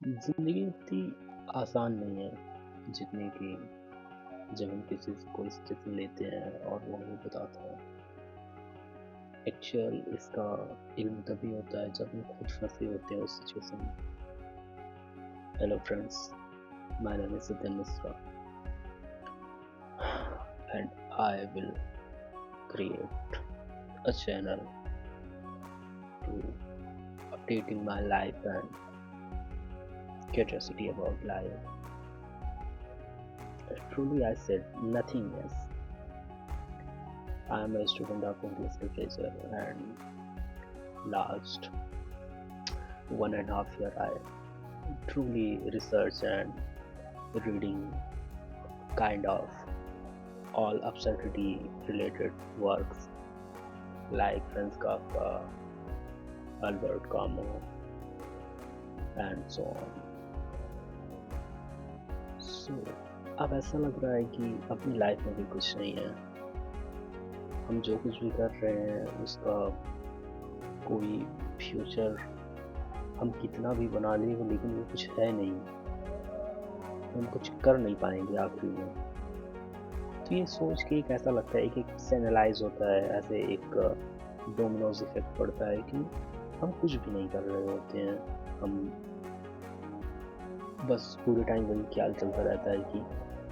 ज़िंदगी इतनी आसान नहीं है जितनी कि जब हम किसी से कोई सजेशन लेते हैं और वो हमें बताता है। एक्चुअल इसका इल्म तभी होता है जब हम खुद फंसे होते हैं उस सिचुएशन में। Hello friends, my name is Satyan Mishra and I will create a channel to updating my life and curiosity about life. Truly, I said nothing else. I am a student of English literature, and last 1.5 year I truly research and reading kind of all absurdity related works like Franz Kafka, Albert Camus, and so on. So अब ऐसा लग रहा है कि अपनी life में भी कुछ नहीं है। हम जो कुछ भी कर रहे हैं उसका कोई फ्यूचर हम कितना भी बना लें लेकिन वो कुछ है नहीं। हम कुछ कर नहीं पाएंगे आखिरी में। तो ये सोच के एक ऐसा लगता है कि एक एनालाइज होता है, ऐसे एक डोमिनोज इफेक्ट पड़ता है कि हम कुछ भी नहीं कर रहे होते हैं। हम बस पूरे टाइम वही ख्याल चलता रहता है कि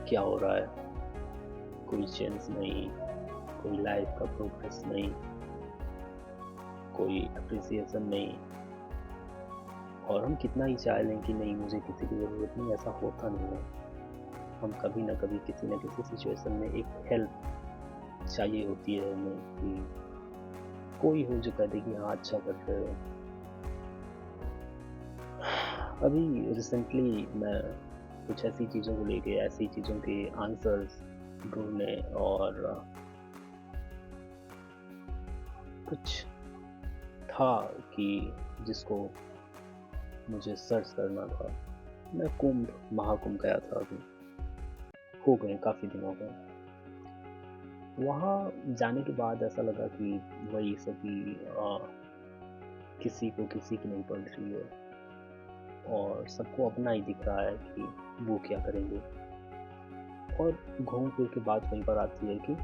क्या हो रहा है, कोई चेंज नहीं, कोई लाइफ का प्रोग्रेस नहीं, कोई अप्रिसिएशन नहीं। और हम कितना ही चाह लें कि नहीं मुझे किसी की ज़रूरत नहीं, ऐसा होता नहीं है। हम कभी ना कभी किसी न किसी सिचुएशन में एक हेल्प चाहिए होती है हमें कि कोई हो जो कह दे कि हाँ अच्छा कर रहे हो। अभी रिसेंटली मैं कुछ ऐसी चीज़ों को लेके ऐसी चीज़ों के आंसर्स ढूंढने और कुछ था कि जिसको मुझे सर्च करना था। मैं महाकुंभ गया था, अभी हो गए काफ़ी दिन हो गए। वहाँ जाने के बाद ऐसा लगा कि वही सभी किसी को किसी की नहीं पड़ रही है और सबको अपना ही दिख रहा है कि वो क्या करेंगे। और घूम फिर के बात वहीं पर आती है कि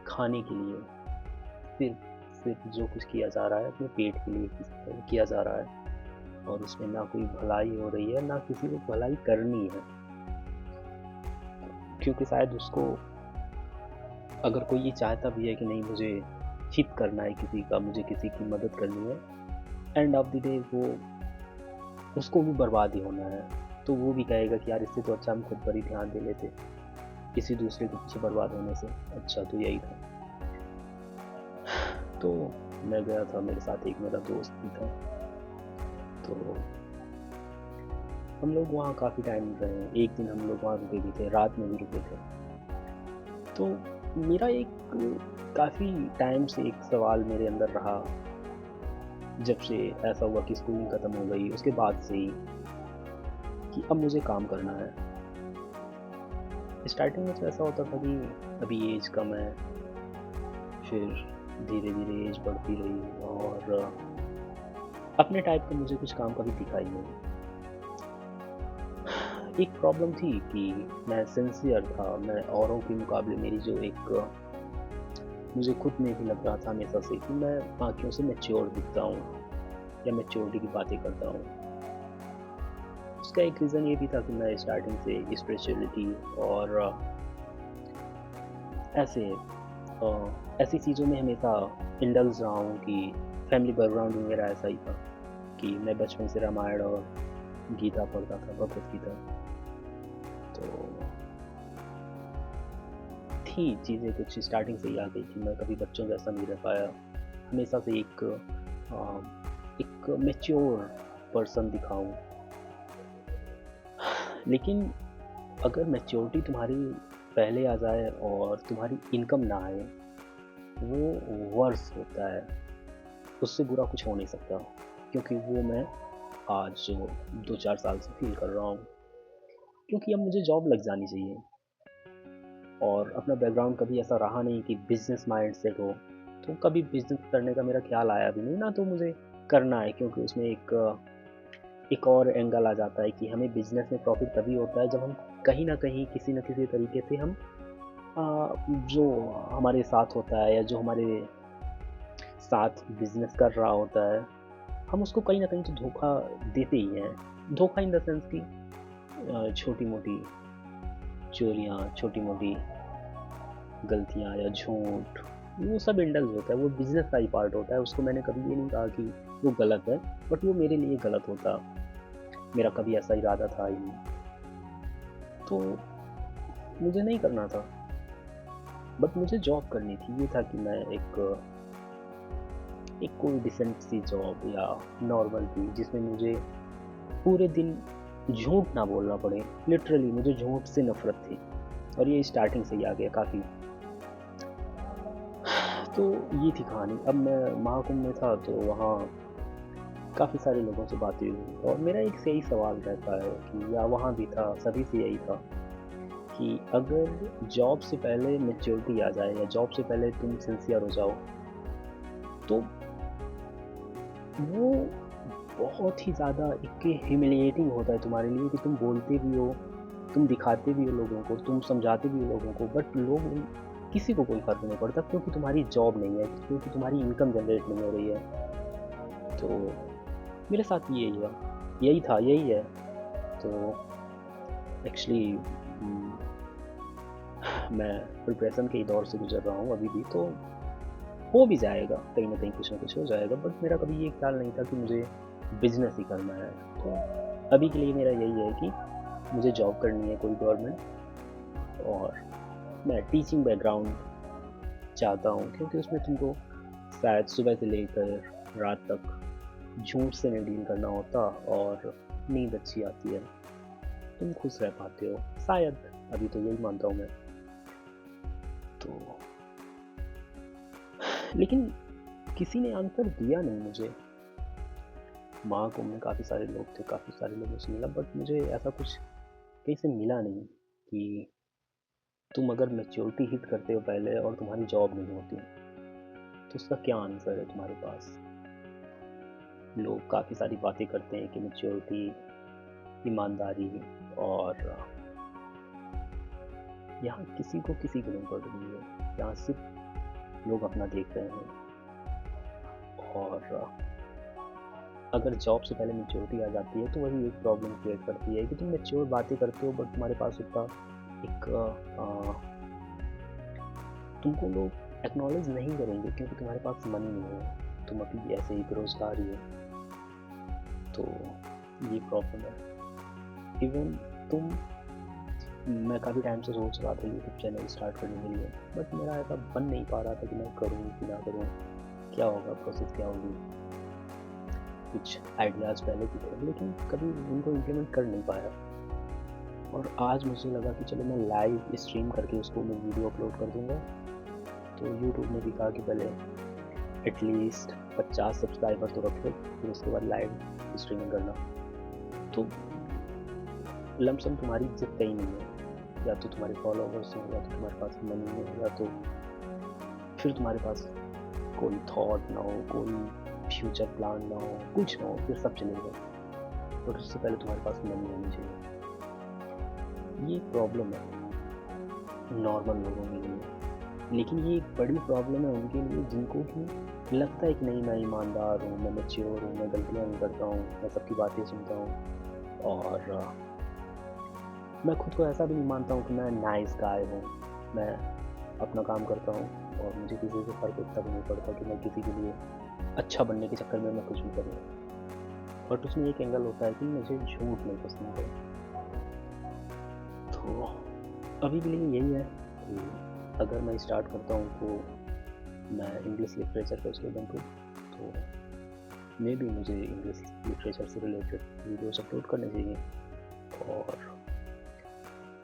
खाने के लिए सिर्फ जो कुछ किया जा रहा है अपने पेट के लिए किया जा रहा है और उसमें ना कोई भलाई हो रही है ना किसी को भलाई करनी है। क्योंकि शायद उसको अगर कोई ये चाहता भी है कि नहीं मुझे हित करना है किसी का, मुझे किसी की मदद करनी है, एंड ऑफ द डे वो उसको भी बर्बाद ही होना है। तो वो भी कहेगा कि यार इससे तो अच्छा हम खुद पर ही ध्यान दे लेते, किसी दूसरे के पीछे बर्बाद होने से अच्छा तो यही था। तो मैं गया था, मेरे साथ एक मेरा दोस्त भी था। तो हम लोग वहाँ काफ़ी टाइम रहे। एक दिन हम लोग वहाँ रुके भी थे, रात में भी रुके थे। तो मेरा एक काफ़ी टाइम से एक सवाल मेरे अंदर रहा, जब से ऐसा हुआ कि स्कूलिंग ख़त्म हो गई उसके बाद से ही, कि अब मुझे काम करना है। स्टार्टिंग में तो ऐसा होता था कि अभी एज कम है, फिर धीरे धीरे एज बढ़ती रही और अपने टाइप का मुझे कुछ काम कभी दिखा ही नहीं। एक प्रॉब्लम थी कि मैं सिंसियर था, मैं औरों के मुकाबले मेरी जो एक मुझे खुद में भी लग रहा था हमेशा से कि मैं बाकियों से मैच्योर दिखता हूँ या मैच्योरिटी की बातें करता हूँ। उसका एक रीज़न ये भी था कि मैं स्टार्टिंग से स्पिरिचुअलिटी और ऐसे ऐसी चीज़ों में हमेशा इंडल्ज रहा हूँ कि फैमिली बैकग्राउंड भी मेरा ऐसा ही था कि मैं बचपन से रामायण और गीता पढ़ता था, भगवत गीता। तो थी चीज़ें कुछ स्टार्टिंग से ही आ गई कि मैं कभी बच्चों जैसा नहीं रह पाया, हमेशा से एक मैच्योर पर्सन दिखाऊं। लेकिन अगर मैच्योरिटी तुम्हारी पहले आ जाए और तुम्हारी इनकम ना आए, वो वर्स होता है, उससे बुरा कुछ हो नहीं सकता। क्योंकि वो मैं आज 2-4 साल से फील कर रहा हूँ, क्योंकि अब मुझे जॉब लग जानी चाहिए। और अपना बैकग्राउंड कभी ऐसा रहा नहीं कि बिजनेस माइंड सेट हो, तो कभी बिजनेस करने का मेरा ख्याल आया भी नहीं, ना तो मुझे करना है, क्योंकि उसमें एक एक और एंगल आ जाता है कि हमें बिज़नेस में प्रॉफ़िट तभी होता है जब हम कहीं न कहीं किसी न किसी तरीके से हम जो हमारे साथ होता है या जो हमारे साथ बिज़नेस कर रहा होता है, हम उसको कहीं न कहीं तो धोखा देते ही हैं। धोखा इन द सेंस कि छोटी-मोटी चोरियाँ, छोटी-मोटी गलतियाँ या झूठ, वो सब इंडल्ज होता है, वो बिज़नेस का ही पार्ट होता है। उसको मैंने कभी ये नहीं कहा कि वो गलत है, बट वो मेरे लिए गलत होता। मेरा कभी ऐसा इरादा था ही नहीं। तो मुझे नहीं करना था, बट मुझे जॉब करनी थी। ये था कि मैं एक कोई डिसेंट सी जॉब या नॉर्मल थी जिसमें मुझे पूरे दिन झूठ ना बोलना पड़े। लिटरली मुझे झूठ से नफ़रत थी और ये स्टार्टिंग से ही आ गया काफ़ी। तो ये थी कहानी। अब मैं महाकुंभ में था तो वहाँ काफ़ी सारे लोगों से बातें हुई और मेरा एक से यही सवाल रहता है कि या वहाँ भी था, सभी से यही था कि अगर जॉब से पहले मैच्योरिटी आ जाए या जॉब से पहले तुम सिंसियर हो जाओ, तो वो बहुत ही ज़्यादा एक ह्यूमिलिएटिंग होता है तुम्हारे लिए कि तुम बोलते भी हो, तुम दिखाते भी हो लोगों को, तुम समझाते भी हो लोगों को, बट किसी को कोई फ़र्क नहीं पड़ता क्योंकि तुम्हारी जॉब नहीं है, क्योंकि तुम्हारी इनकम जनरेट नहीं हो रही है। तो मेरे साथ यही हुआ, यही था, यही है। तो एक्चुअली मैं प्रिपरेशन के ही दौर से गुज़र रहा हूँ अभी भी, तो हो भी जाएगा, कहीं न कहीं कुछ न कुछ हो जाएगा, बट मेरा कभी ये ख़्याल नहीं था कि मुझे बिज़नेस ही करना है। तो अभी के लिए मेरा यही है कि मुझे जॉब करनी है कोई गवर्नमेंट, और मैं टीचिंग बैकग्राउंड चाहता हूँ क्योंकि उसमें तुमको शायद सुबह से लेकर रात तक झूठ से नहीं डील करना होता और नींद अच्छी आती है, तुम खुश रह पाते हो शायद। अभी तो यही मानता हूँ मैं। तो लेकिन किसी ने आंसर दिया नहीं मुझे। महाकुंभ में काफ़ी सारे लोग थे, काफ़ी सारे लोगों से मिला, बट मुझे ऐसा कुछ कहीं से मिला नहीं कि तुम अगर मैच्योरिटी हिट करते हो पहले और तुम्हारी जॉब नहीं होती, तो उसका क्या आंसर है तुम्हारे पास। लोग काफ़ी सारी बातें करते हैं कि मैच्योरिटी, ईमानदारी, और यहाँ किसी को किसी की नहीं पड़ रही है। यहाँ सिर्फ लोग अपना देख रहे हैं, और अगर जॉब से पहले मैच्योरिटी आ जाती है तो वही एक प्रॉब्लम क्रिएट करती है कि तुम मैच्योर बातें करते हो बट तुम्हारे पास उतना एक तुमको लोग एक्नॉलेज नहीं करेंगे क्योंकि तुम्हारे पास मनी नहीं है, तुम अभी ऐसे ही बेरोजगार ही हो। तो ये प्रॉब्लम है। इवन तुम मैं काफ़ी टाइम से सोच रहा था यूट्यूब चैनल स्टार्ट करने के लिए, बट मेरा ऐसा बन नहीं पा रहा था कि मैं करूँ कि ना करूँ, क्या होगा, प्रोसेस क्या होगी। कुछ आइडियाज़ पहले भी थे लेकिन कभी उनको इम्प्लीमेंट कर नहीं पाया, और आज मुझे लगा कि चलो मैं लाइव स्ट्रीम करके उसको मैं वीडियो अपलोड कर दूँगा। तो यूट्यूब ने भी कहा कि पहले एटलीस्ट 50 सब्सक्राइबर तो रखो, फिर उसके बाद लाइव स्ट्रीमिंग करना। तो लमसम तुम्हारी इज्जत कहीं नहीं है, या तो तुम्हारे फॉलोवर्स हो, या तो तुम्हारे पास मनी हो, या तो फिर तुम्हारे पास कोई थॉट ना हो, कोई फ्यूचर प्लान ना हो, कुछ ना हो, फिर सब चलेगा, बट उससे पहले तुम्हारे पास मनी होनी चाहिए। ये प्रॉब्लम है नॉर्मल लोगों के लिए, लेकिन ये एक बड़ी प्रॉब्लम है उनके लिए जिनको कि लगता है कि नहीं, मैं ईमानदार हूँ, मैं मैच्योर हूँ, मैं गलतियाँ नहीं करता हूँ, मैं सबकी बातें सुनता हूँ, और मैं खुद को ऐसा भी नहीं मानता हूँ कि मैं नाइस गाय हूँ। मैं अपना काम करता हूँ और मुझे किसी से फ़र्क इतना भी नहीं पड़ता कि मैं किसी के लिए अच्छा बनने के चक्कर में मैं कुछ भी करूँ। बट उसमें एक एंगल होता है कि मुझे झूठ नहीं पसंद है। तो अभी के लिए यही है कि अगर मैं स्टार्ट करता हूँ तो मैं इंग्लिश लिटरेचर का स्टूडेंट हूँ, तो मे बी मुझे इंग्लिश लिटरेचर से रिलेटेड वीडियोस अपलोड करने चाहिए। और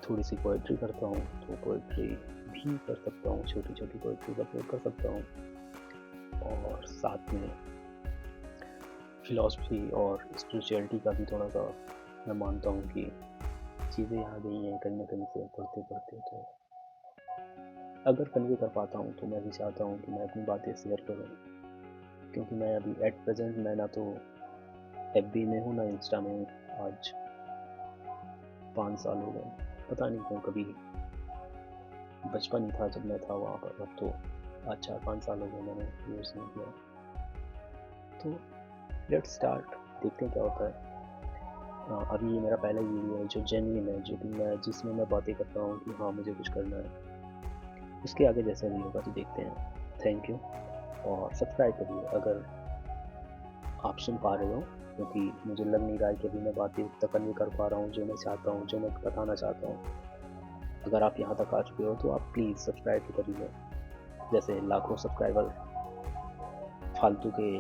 थोड़ी सी पोइट्री करता हूँ तो पोइट्री भी कर सकता हूँ, छोटी छोटी पोइट्री अपलोड कर सकता हूँ। और साथ में फिलॉसफी और स्पिरिचुअलिटी का भी थोड़ा सा मैं मानता हूँ कि चीज़ें आ गई हैं कहीं ना कहीं से पढ़ते पढ़ते। तो अगर कन्वे कर पाता हूँ तो मैं भी चाहता हूँ कि मैं अपनी बातें शेयर करूँ, क्योंकि मैं अभी एट प्रेजेंट मैं ना तो एफबी में हूँ ना इंस्टा में हूँ। आज 5 साल हो गए, पता नहीं क्यों, कभी बचपन ही था जब मैं था वहाँ पर। अब तो आज 4-5 साल हो गए मैंने यूज़ नहीं किया। तो लेट्स स्टार्ट, देखते हैं क्या होता है। अभी ये मेरा पहला वीडियो है जो जेन्युइन है, जो कि जिसमें मैं बातें करता हूँ कि हाँ मुझे कुछ करना है। उसके आगे जैसा भी होगा तो देखते हैं। थैंक यू, और सब्सक्राइब करिए अगर आप सुन पा रहे हो, क्योंकि मुझे लग नहीं रहा है कि अभी मैं बातें उतना कन्वे कर पा रहा हूँ जो मैं चाहता हूँ, जो मैं बताना चाहता हूँ। अगर आप यहाँ तक आ चुके हो तो आप प्लीज़ सब्सक्राइब तो करिए। जैसे लाखों सब्सक्राइबर फालतू के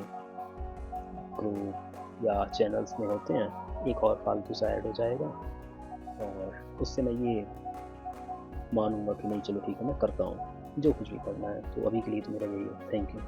ग्रुप या चैनल्स में होते हैं, एक और फालतू सा ऐड हो जाएगा और उससे मैं ये मानूंगा कि नहीं चलो ठीक है मैं करता हूँ जो कुछ भी करना है। तो अभी के लिए तो मेरा यही है। Thank you.